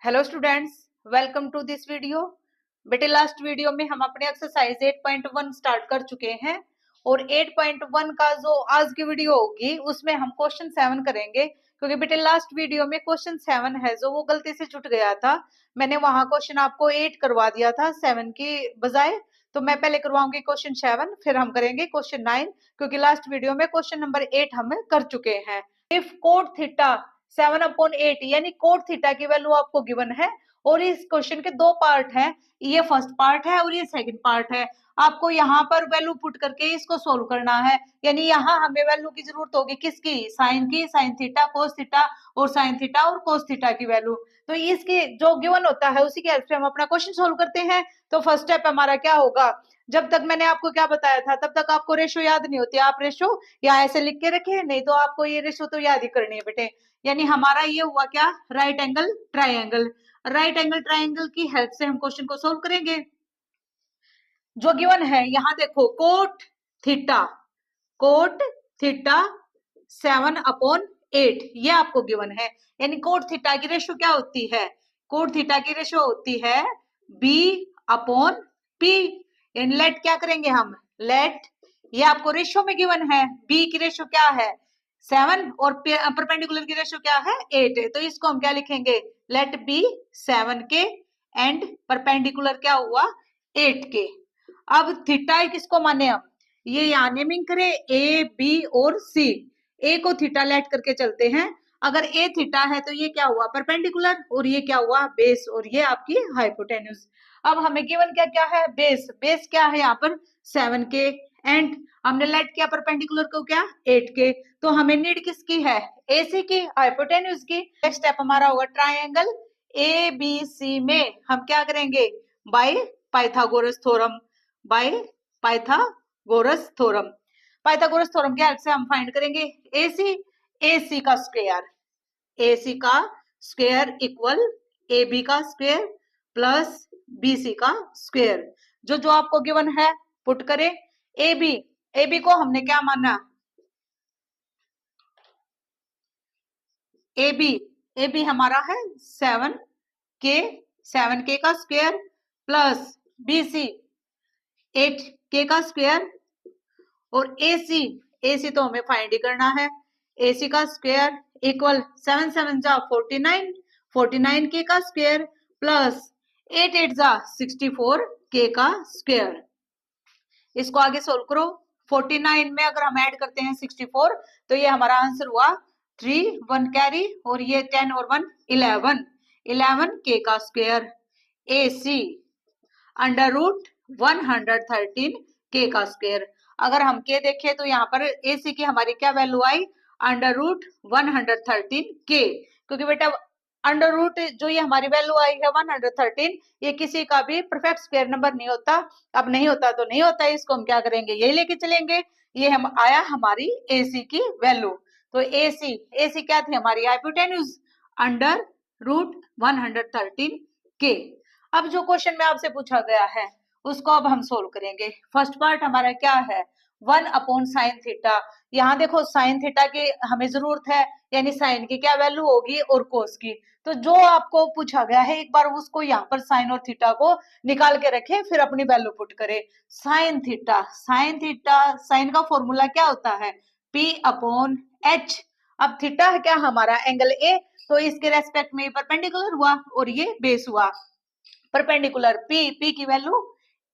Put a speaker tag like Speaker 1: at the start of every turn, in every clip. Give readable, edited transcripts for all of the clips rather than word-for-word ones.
Speaker 1: Hello students, welcome to this video. बेटे last video में हम अपने एक्सरसाइज 8.1 स्टार्ट कर चुके हैं और 8.1 का जो आज की वीडियो होगी उसमें हम क्वेश्चन 7 करेंगे, क्योंकि बेटे लास्ट वीडियो में क्वेश्चन 7 है जो वो गलती से छूट गया था। मैंने वहां क्वेश्चन आपको 8 करवा दिया था 7 की बजाय, तो मैं पहले करवाऊंगी क्वेश्चन 7, फिर हम करेंगे क्वेश्चन 9, क्योंकि लास्ट वीडियो में क्वेश्चन नंबर 8 हम कर चुके हैं। इफ कोट थीटा 7/8 यानी कोट थीटा की वैल्यू आपको गिवन है और इस क्वेश्चन के दो पार्ट हैं, ये फर्स्ट पार्ट है और ये सेकंड पार्ट है। आपको यहाँ पर वैल्यू पुट करके इसको सोल्व करना है, यानी यहाँ हमें वैल्यू की जरूरत होगी किसकी, साइन की, साइन थीटा, कोस थीटा और साइन थीटा और कोस थीटा की वैल्यू। तो इसकी जो गिवन होता है उसी की हेल्प से हम अपना क्वेश्चन सोल्व करते हैं। तो फर्स्ट स्टेप हमारा क्या होगा, जब तक मैंने आपको क्या बताया था तब तक आपको रेशो याद नहीं होती, आप रेशो यहाँ ऐसे लिख के रखे, नहीं तो आपको ये रेशो तो याद ही करनी है बेटे। यानी हमारा ये हुआ क्या, right angle triangle. Right angle triangle की हेल्प से हम क्वेश्चन को सोल्व करेंगे। जो गिवन है यहाँ देखो, कोट थीटा 7/8 ये आपको गिवन है। यानी कोट थीटा की रेशो क्या होती है, कोट थीटा की रेशो होती है b/p। यानी लेट क्या करेंगे हम, लेट ये आपको रेशो में गिवन है, b की रेशो क्या है 7 और परपेंडिकुलर की रेशो क्या है 8 है, तो इसको हम क्या लिखेंगे, लेट बी 7 के एंड परपेंडिकुलर क्या हुआ 8 के। अब थीटा किसको माने हम, ये यहाँ नेमिंग करें ए बी और सी। ए को थीटा लेट करके चलते हैं, अगर ए थीटा है तो ये क्या हुआ परपेंडिकुलर और ये क्या हुआ बेस और ये आपकी हाइपोटेन्यूज। अब हमें गिवन क्या क्या है, बेस, बेस क्या है यहाँ पर 7 के एंड हमने लेट किया परपेंडिकुलर को क्या 8 के, तो हमें नीड किसकी है, एसी की, हाइपोटेन्यूज की। नेक्स्ट स्टेप हमारा होगा ट्राइंगल ए बी सी में हम क्या करेंगे, by Pythagoras theorem, by Pythagoras theorem. Pythagoras theorem की हेल्प से हम फाइंड करेंगे एसी, एसी का स्क्वायर, एसी का स्क्वायर इक्वल ए बी का स्क्वायर प्लस बीसी का स्क्वायर। जो जो आपको गिवन है पुट करें। ए बी को हमने क्या माना, ए बी हमारा है 7 के का स्क्वायर प्लस बीसी 8 का स्क्वायर और एसी तो हमें फाइंड ही करना है, एसी का स्क्वायर इक्वल 7 7 जा 49, 49 के का स्क्वायर प्लस 8 8 जा 64 के का स्क्वायर। इसको आगे सोल्व करो, 49 में अगर हम ऐड करते हैं 64 तो ये हमारा आंसर हुआ 3 1 कैरी और ये 10 और 1 11, 11 के का स्क्वायर एसी अंडर रूट 113 के का स्क्वायर। अगर हम के देखें तो यहाँ पर एसी की हमारी क्या वैल्यू आई, अंडर रूट 113 के, क्योंकि बेटा अंडर रूट जो ये हमारी वैल्यू आई है 113, ये किसी का भी परफेक्ट स्क्वायर नंबर नहीं होता। अब नहीं होता तो नहीं होता, इसको हम क्या करेंगे यही लेके चलेंगे। ये हम आया हमारी एसी की वैल्यू, तो एसी क्या थी हमारी हाइपोटेन्यूज अंडर रूट 113 के। अब जो क्वेश्चन में आपसे पूछा गया है उसको अब हम सोल्व करेंगे। फर्स्ट पार्ट हमारा क्या है, 1/sin थीटा। यहाँ देखो साइन थीटा की हमें जरूरत है, यानी साइन की क्या वैल्यू होगी और कोस की। तो जो आपको पूछा गया है एक बार उसको यहाँ पर साइन और थीटा को निकाल के रखे, फिर अपनी वैल्यू पुट करे। साइन थीटा, साइन का फॉर्मूला क्या होता है P/H। अब थीटा है क्या हमारा एंगल ए, तो इसके रेस्पेक्ट में परपेंडिकुलर हुआ और ये बेस हुआ। परपेंडिकुलर पी की वैल्यू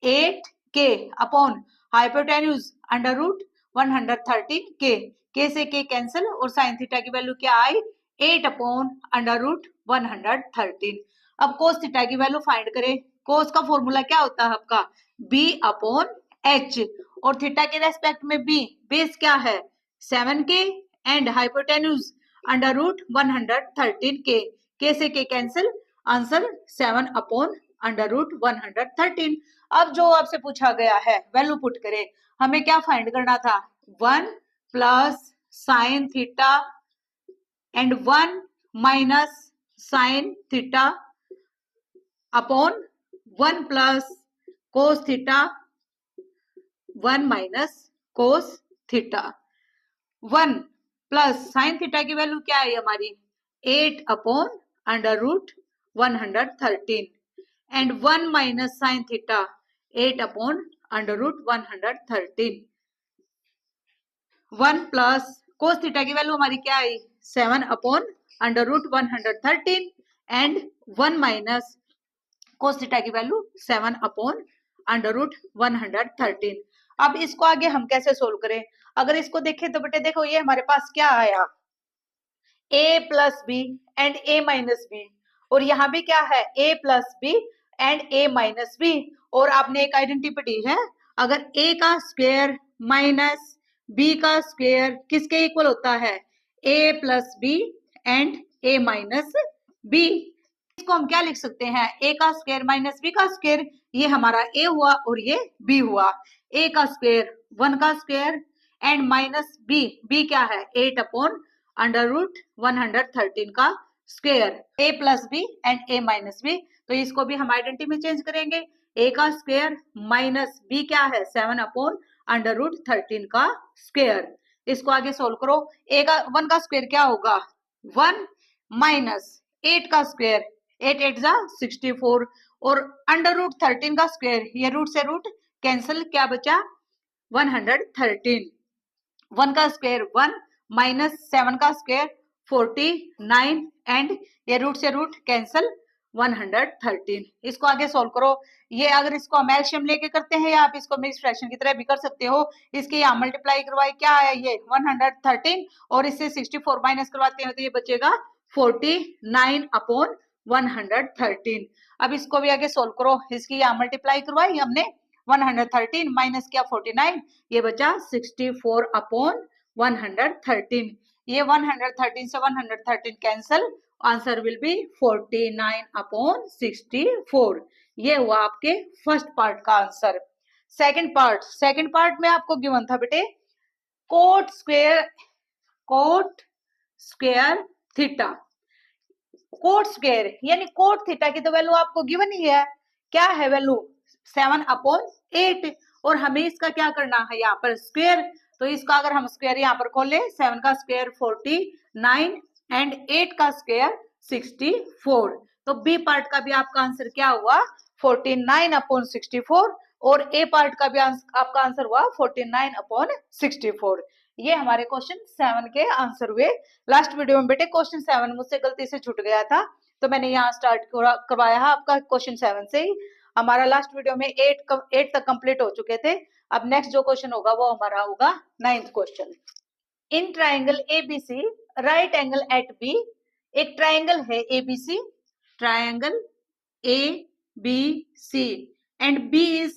Speaker 1: 8 के अपॉन हाइपोटेन्यूज अंडर रूट 113 के से के कैंसिल और साइन थीटा की वैल्यू क्या आई 8 अपॉन अंडर रूट 113। अब कोस थीटा की वैल्यू फाइंड करें, कोस का फॉर्मूला क्या होता है आपका B/H और थीटा के रेस्पेक्ट में बी, बेस क्या है 7 के एंड हाइपोटेन्यूज अंडर रूट 113 के से के cancel, answer 7 upon under root 113। अब जो आपसे पूछा गया है वैल्यू पुट करें, हमें क्या फाइंड करना था 1 plus sine theta and 1 minus sine theta upon 1 plus cos theta 1 minus cos theta. 1 plus sine theta की वैल्यू क्या है हमारी 8 upon under root 113 and 1 minus sine theta 8 upon under root 113 1 plus cos theta की value हमारी क्या आई 7 upon under root 113 and 1 minus cos theta की value 7 upon under root 113। अब इसको आगे हम कैसे सोल्व करें? अगर इसको देखें तो बेटे देखो ये हमारे पास क्या आया a plus b and a minus b, और यहाँ भी क्या है a plus b and a minus b, और आपने एक आइडेंटिटी दी है अगर a का स्क्वायर माइनस b का स्क्वायर किसके इक्वल होता है a plus b and a minus b. इसको हम क्या लिख सकते हैं a का स्क्वायर माइनस b का स्क्वायर, ये हमारा a हुआ और ये b हुआ। a का स्क्वायर 1 का स्क्वायर एंड माइनस b क्या है 8 अपॉन अंडर रूट 113 का square, a plus b and a minus b. तो इसको भी हम आइडेंटिटी में चेंज करेंगे, a का स्क्वायर माइनस b क्या है 7 अपॉन अंडर रूट 13 का स्क्वायर। इसको आगे सोल्व करो, a का 1 का स्क्वायर क्या होगा 1 माइनस 8 का स्क्वायर 8 8 जा 64 और अंडर रूट 13 का स्क्वायर, ये रूट से रूट कैंसिल, क्या बचा 113। 1 का स्क्वायर 1 माइनस 7 का स्क्वायर 49 एंड ये रूट से रूट कैंसिल 113। इसको आगे सोल्व करो, ये अगर इसको हम एलसीएम लेके करते हैं या आप इसको मिक्स फ्रैक्शन की तरह भी कर सकते हो। इसके यहाँ मल्टीप्लाई करवाए क्या है ये 113 और इससे 64 माइनस करवाते हैं तो ये बचेगा 49 अपॉन 113। अब इसको भी आगे सोल्व करो, इसकी यहाँ मल्टीप्लाई करवाई हमने 113 माइनस किया 49, ये बचा 64 अपॉन 113। ये 113 से 113 cancel, answer will be 49 upon 64। ये हुआ आपके फर्स्ट पार्ट का आंसर। सेकंड पार्ट में आपको गिवन था बेटे coat square theta. Coat square यानी कोट थीटा की तो वैल्यू आपको गिवन ही है, क्या है वैल्यू 7 अपॉन 8 और हमें इसका क्या करना है यहाँ पर स्क्वायर। तो इसका अगर हम स्क्वायर यहाँ पर खोले 7 का स्क्वायर 49 एंड 8 का स्क्वायर 64, तो बी पार्ट का भी आपका आंसर क्या हुआ 49 अपॉन 64 और ए पार्ट का भी आपका आंसर हुआ 49 अपॉन 64। ये हमारे क्वेश्चन 7 के आंसर हुए। लास्ट वीडियो में बेटे क्वेश्चन 7 मुझसे गलती से छूट गया था तो मैंने यहाँ स्टार्ट करवाया है आपका क्वेश्चन 7 से ही। हमारा लास्ट वीडियो में 8 तक कंप्लीट हो चुके थे। अब नेक्स्ट जो क्वेश्चन होगा वो हमारा होगा 9th question. In triangle ABC right angle at B, एक ट्राइंगल है ABC, triangle ABC and B is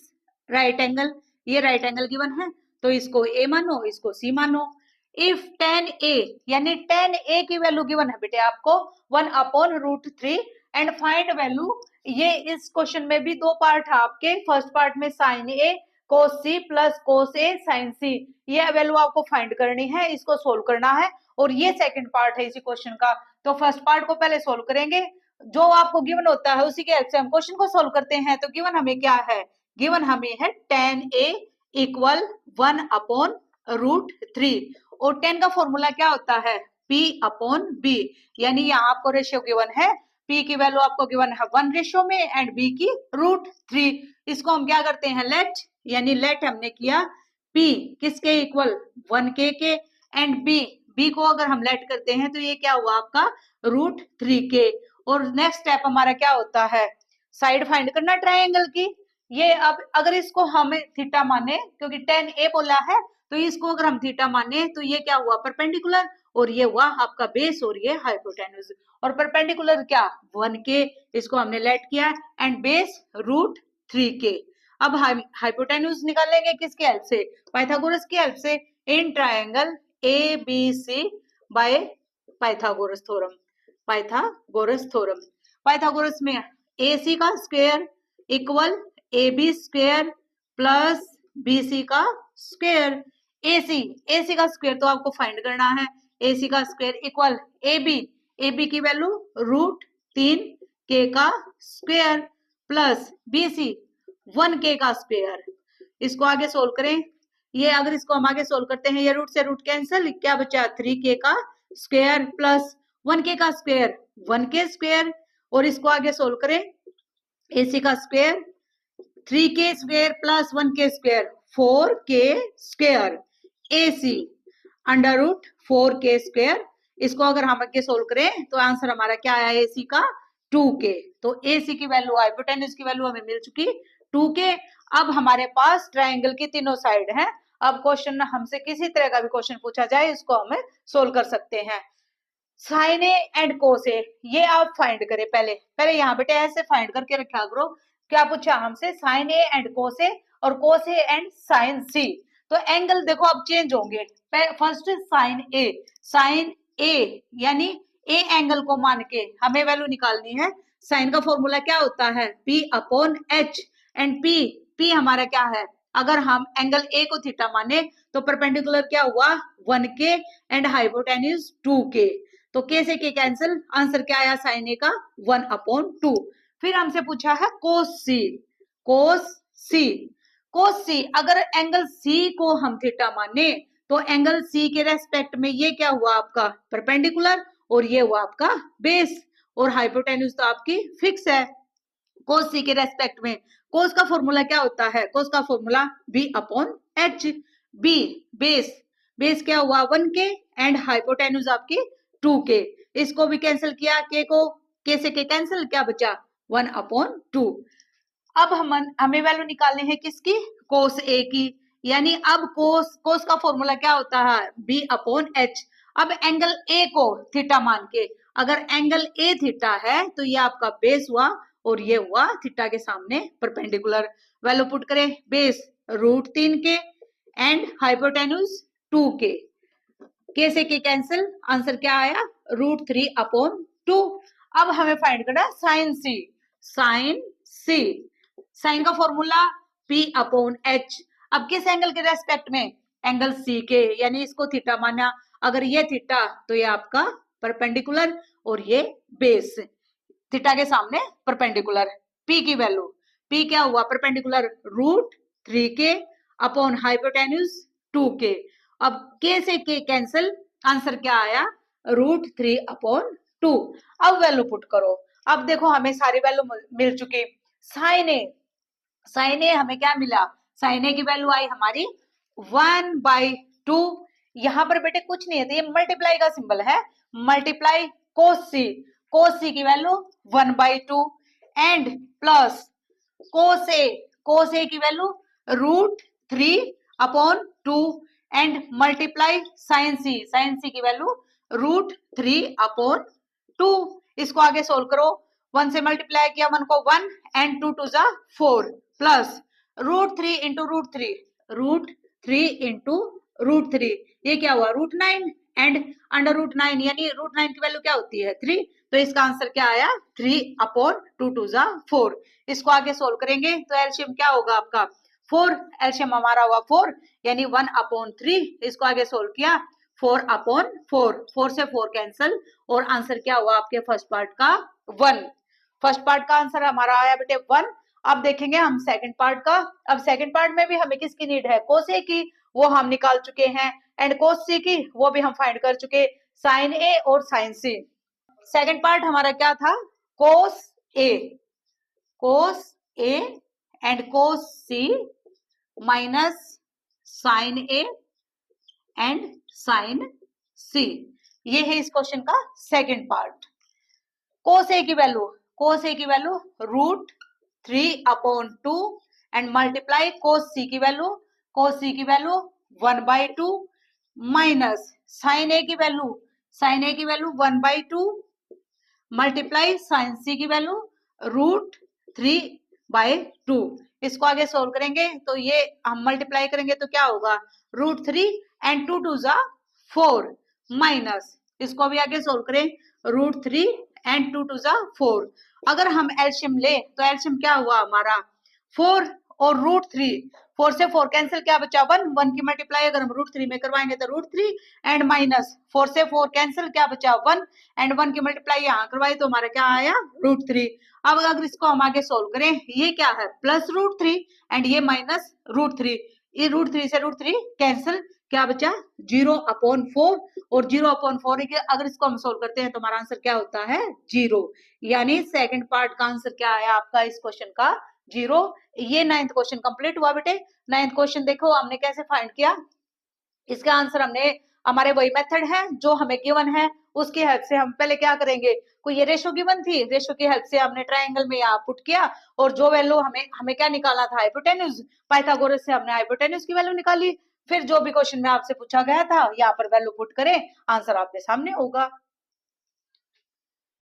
Speaker 1: right angle, ये राइट एंगल गिवन है तो इसको ए मानो इसको सी मानो। इफ tan a यानी tan a की वैल्यू गिवन है बेटे आपको 1 upon root 3 and find value, ये इस क्वेश्चन में भी दो पार्ट है आपके। फर्स्ट पार्ट में sine A cos C plus cos A sign C, ये वैल्यू आपको फाइंड करनी है, इसको सोल्व करना है और ये सेकंड पार्ट है इसी क्वेश्चन का। तो फर्स्ट पार्ट को पहले सोल्व करेंगे, जो आपको गिवन होता है उसी के हेल्प से हम क्वेश्चन को सोल्व करते हैं। तो गिवन हमें क्या है, गिवन हमें है tan a equal 1 upon root 3 और tan का फॉर्मूला क्या होता है p अपॉन b, यानी यहाँ आपको रेशियो गिवन है, p की वैल्यू आपको गिवन है 1 रेशियो में एंड b की रूट 3। इसको हम क्या करते हैं लेट, यानी लेट हमने किया p किसके इक्वल 1k के एंड b को अगर हम लेट करते हैं तो ये क्या हुआ आपका रूट 3k। और नेक्स्ट स्टेप हमारा क्या होता है साइड फाइंड करना ट्राइंगल की। ये अब अगर इसको हमें थीटा माने क्योंकि tan a बोला है तो इसको अगर हम थीटा माने तो ये क्या हुआ परपेंडिकुलर और ये हुआ आपका बेस और ये हाइपोटेन्यूज, और परपेंडिकुलर क्या 1k, इसको हमने लेट किया एंड बेस रूट 3k। अब हम हाइपोटेन्यूज निकालेंगे किसके हेल्प से पाइथागोरस की हेल्प से in triangle ABC by Pythagoras theorem. Pythagoras में AC का square equal AB square plus BC का स्क्वायर। AC का स्क्वायर तो आपको फाइंड करना है, AC का स्क्वायर इक्वल AB की वैल्यू रूट 3k का स्क्वायर प्लस BC 1k का स्क्वायर। इसको आगे सोल्व करें, ये अगर इसको हम आगे सोल्व करते हैं ये रूट से रूट कैंसिल, क्या बचा 3k का स्क्वायर प्लस 1k का स्क्वायर 1k स्क्वायर और इसको आगे सोल्व करें, AC का square 3k square plus 1k square 4k square AC under root 4k square. इसको अगर हम आगे सोल्व करें तो आंसर हमारा क्या आया AC का 2k। तो AC की वैल्यू, हाइपोटेन्यूज की वैल्यू हमें मिल चुकी 2k। अब हमारे पास ट्रायंगल की तीनों साइड है। अब क्वेश्चन हमसे किसी तरह का भी क्वेश्चन पूछा जाए इसको हमें सोल्व कर सकते हैं। साइन ए एंड कोस ए ये आप फाइंड करें, पहले यहाँ बेटे ऐसे फाइंड करके रखा करो। क्या पूछा हमसे? साइन ए एंड कोस ए और कोस ए एंड साइन सी। तो एंगल देखो अब चेंज होंगे। फर्स्ट साइन ए यानी ए एंगल को मान के हमें वैल्यू निकालनी है। साइन का फॉर्मूला क्या होता है? P upon H and P हमारा क्या है? अगर हम एंगल ए को थीटा माने तो परपेंडिकुलर क्या हुआ? 1k and hypotenuse 2k। तो k से k कैंसिल, आंसर क्या आया साइन ए का 1/2। फिर हमसे पूछा है कोस सी अगर एंगल सी को हम थीटा माने तो एंगल सी के रेस्पेक्ट में ये क्या हुआ आपका? परपेंडिकुलर, और ये हुआ आपका बेस, और हाइपोटेन्यूज तो आपकी फिक्स है। कोस सी के रेस्पेक्ट में कोस का फॉर्मूला क्या होता है? कोस का फॉर्मूला B/H। बेस क्या हुआ? 1k एंड हाइपोटेन्यूज आपकी 2k। इसको भी कैंसिल किया, k से k कैंसिल, क्या बचा? 1/2। अब हमें वैल्यू निकालनी है किसकी? कोस ए की। यानी अब कोस का फॉर्मूला क्या होता है? B/H। अब एंगल ए को थीटा मान के, अगर एंगल ए थीटा है तो ये आपका बेस हुआ और ये हुआ थीटा के सामने परपेंडिकुलर। वैल्यू पुट करें, base √3k and hypotenuse 2k। k से k कैंसिल, आंसर क्या आया? √3/2। अब हमें फाइंड करना साइन सी। साइन का फॉर्मूला P/H। अब किस एंगल के रेस्पेक्ट में? एंगल सी के, यानी इसको थीटा माना। अगर ये थीटा तो ये आपका परपेंडिकुलर और ये बेस, थीटा के सामने परपेंडिकुलर। P की वैल्यू, P क्या हुआ? Perpendicular √3k upon hypotenuse 2k। अब k से k कैंसिल, आंसर क्या आया? √3/2। अब वैल्यू पुट करो। अब देखो हमें सारी वैल्यू मिल चुकी। साइन ए हमें क्या मिला? साइन ए की वैल्यू आई हमारी 1/2। यहाँ पर बेटे कुछ नहीं है, तो ये मल्टीप्लाई का सिंबल है, मल्टीप्लाई कोस सी की वैल्यू 1/2 एंड प्लस कोस ए की वैल्यू √3/2 एंड मल्टीप्लाई साइन सी की वैल्यू √3/2। इसको आगे सोल्व करो, 1 से मल्टीप्लाई किया 1 को 1 एंड 2 2 4 प्लस √3 इंटू √3 ये क्या हुआ? √9 एंड अंडर √9 यानी √9 की वैल्यू क्या होती है? 3। तो इसका आंसर क्या आया? 3/2 2 4। इसको आगे सोल्व करेंगे तो एलसीएम क्या होगा आपका? 4। एलसीएम हमारा हुआ 4 यानी 1/3। इसको आगे सोल्व किया 4/4, 4 से 4 कैंसिल, और आंसर क्या हुआ आपके फर्स्ट पार्ट का? 1। फर्स्ट पार्ट का आंसर हमारा आया बेटे 1। अब देखेंगे हम सेकंड पार्ट का। अब सेकंड पार्ट में भी हमें किसकी नीड है? कोस ए की, वो हम निकाल चुके हैं, एंड कोस सी की वो भी हम फाइंड कर चुके, साइन ए और साइन सी। सेकंड पार्ट हमारा क्या था? Cos A and cos C minus sine A and sine C. ये है इस क्वेश्चन का सेकंड पार्ट। कोस ए की वैल्यू √3/2 एंड मल्टीप्लाई कोस सी की वैल्यू 1/2 माइनस साइन ए की वैल्यू 1/2 मल्टीप्लाई साइन सी की वैल्यू √3/2। इसको आगे सोल्व करेंगे तो ये हम मल्टीप्लाई करेंगे तो क्या होगा? √3 एंड 2 2 4 माइनस, इसको भी आगे सोल्व करें, √3 एंड 2 2 4। अगर हम एलसीएम ले तो एलसीएम क्या हुआ हमारा? 4 और √3, 4 से 4 कैंसिल, क्या बचा? 1 की मल्टीप्लाई अगर हम √3 में करवाएंगे तो √3 एंड माइनस 4 से 4 कैंसिल, क्या बचा? 1 एंड 1 की मल्टीप्लाई यहाँ करवाई तो हमारा क्या आया? √3। अब अगर इसको हम आगे सोल्व करें, ये क्या है? प्लस √3 एंड ये माइनस √3, ये √3 से √3 कैंसिल, क्या बचा 0/4 और 0/4 अगर इसको हम सोल्व करते हैं तो हमारा आंसर क्या होता है 0। यानी सेकंड पार्ट का आंसर क्या आया आपका इस क्वेश्चन का 0। ये 9th क्वेश्चन कंप्लीट हुआ बेटे। 9th क्वेश्चन देखो हमने कैसे फाइंड किया। इसका आंसर हमने हमारे वही मेथड है जो हमें गिवन है उसकी हेल्प से हम पहले क्या करेंगे। कोई ये रेशो गिवन थी, रेशो की हेल्प से हमने ट्रायंगल में यहाँ पुट किया और जो वैल्यू हमें हमें क्या निकालना था हाइपोटेन्यूज, पाइथागोरस से हमने हाइपोटेन्यूज की वैल्यू निकाली। फिर जो भी क्वेश्चन में आपसे पूछा गया था यहाँ पर वैल्यू पुट करें, आंसर आपके सामने होगा।